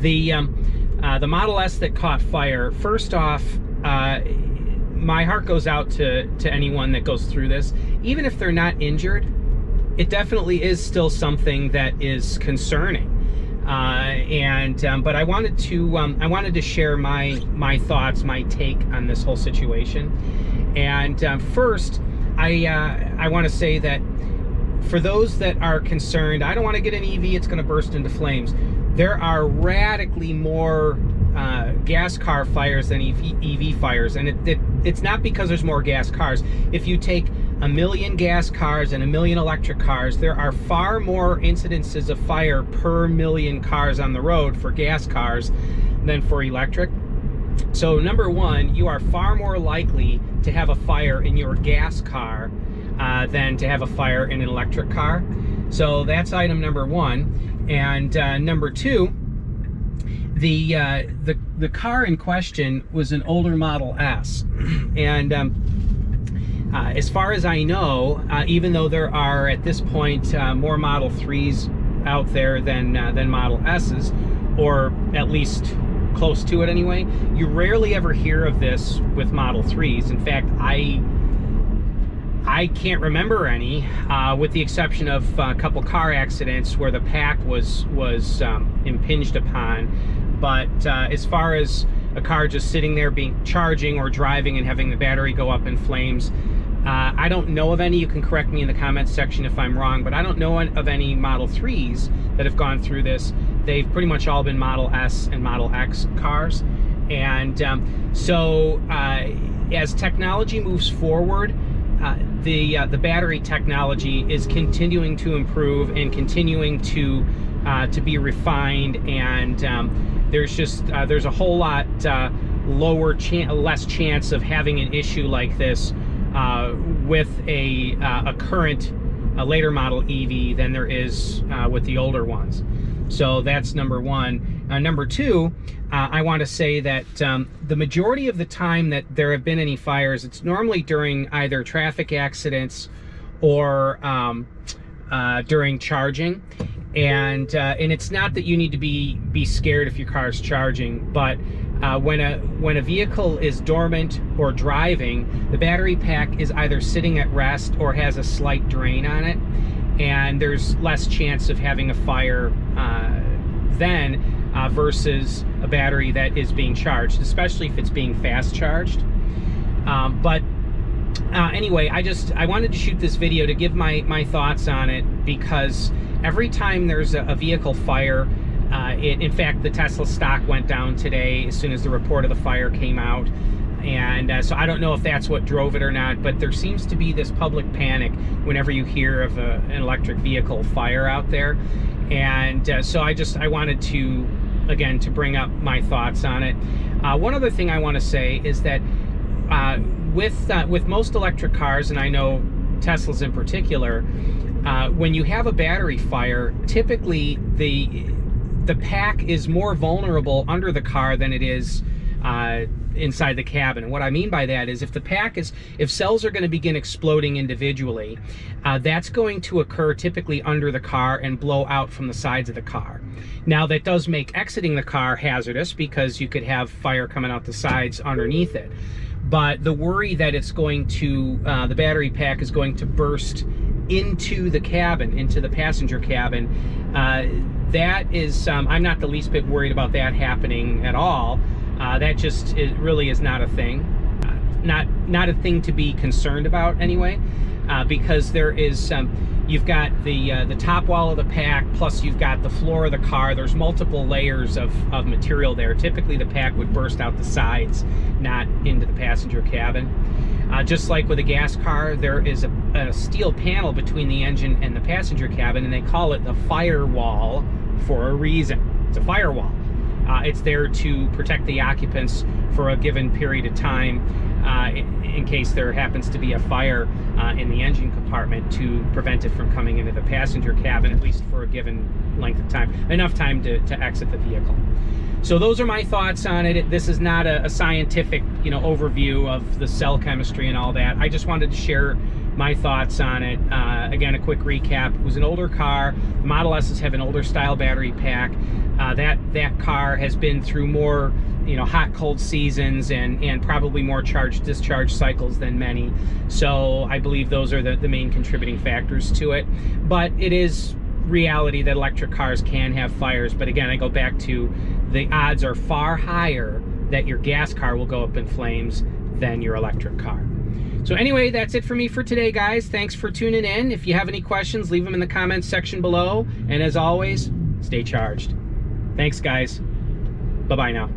The Model S that caught fire, first off, my heart goes out to anyone that goes through this. Even if they're not injured, it definitely is still something that is concerning. But I wanted to share my thoughts, my take on this whole situation. And first, I want to say that for those that are concerned, I don't want to get an EV, it's going to burst into flames. There are radically more gas car fires than EV fires, and it's not because there's more gas cars. If you take 1 million gas cars and 1 million electric cars, there are far more incidences of fire per million cars on the road for gas cars than for electric. So number one, you are far more likely to have a fire in your gas car than to have a fire in an electric car. So that's item number one. And number two, the car in question was an older Model S. And as far as I know, even though there are at this point more Model 3s out there than Model S's, or at least close to it anyway, you rarely ever hear of this with Model 3s. In fact, I can't remember any, with the exception of a couple car accidents where the pack was impinged upon. But as far as a car just sitting there charging or driving and having the battery go up in flames, I don't know of any. You can correct me in the comments section if I'm wrong, but I don't know of any Model 3s that have gone through this. They've pretty much all been Model S and Model X cars. And so as technology moves forward, the battery technology is continuing to improve and continuing to be refined, and there's a whole lot less chance of having an issue like this with a later model EV than there is with the older ones. So that's number one. Number two, I want to say that the majority of the time that there have been any fires, it's normally during either traffic accidents or during charging. And it's not that you need to be scared if your car's charging, but when a vehicle is dormant or driving, the battery pack is either sitting at rest or has a slight drain on it, and there's less chance of having a fire then versus a battery that is being charged, especially if it's being fast charged. Anyway, I wanted to shoot this video to give my thoughts on it, because every time there's a vehicle fire, in fact, the Tesla stock went down today as soon as the report of the fire came out. And so I don't know if that's what drove it or not, but there seems to be this public panic whenever you hear of an electric vehicle fire out there. And so I wanted to, again, to bring up my thoughts on it. One other thing I want to say is that with most electric cars, and I know Teslas in particular, when you have a battery fire, typically the pack is more vulnerable under the car than it is inside the cabin. And what I mean by that is if cells are going to begin exploding individually, that's going to occur typically under the car and blow out from the sides of the car. Now, that does make exiting the car hazardous, because you could have fire coming out the sides underneath it. But the worry that it's going to, the battery pack is going to burst into the cabin, into the passenger cabin, that is, I'm not the least bit worried about that happening at all. That just, it really is not a thing. Not a thing to be concerned about anyway, because there is, you've got the top wall of the pack, plus you've got the floor of the car. There's multiple layers of material there. Typically the pack would burst out the sides, not into the passenger cabin. Just like with a gas car, there is a steel panel between the engine and the passenger cabin, and they call it the firewall for a reason. It's a firewall. It's there to protect the occupants for a given period of time, in case there happens to be a fire in the engine compartment, to prevent it from coming into the passenger cabin, at least for a given length of time, enough time to exit the vehicle. So those are my thoughts on it. This is not a scientific, overview of the cell chemistry and all that. I just wanted to share my thoughts on it. Again, a quick recap. It was an older car. The Model S's have an older style battery pack. That car has been through more, you know, hot, cold seasons and probably more charge-discharge cycles than many. So I believe those are the main contributing factors to it. But it is reality that electric cars can have fires. But again, I go back to the odds are far higher that your gas car will go up in flames than your electric car. So anyway, that's it for me for today, guys. Thanks for tuning in. If you have any questions, leave them in the comments section below. And as always, stay charged. Thanks, guys. Bye-bye now.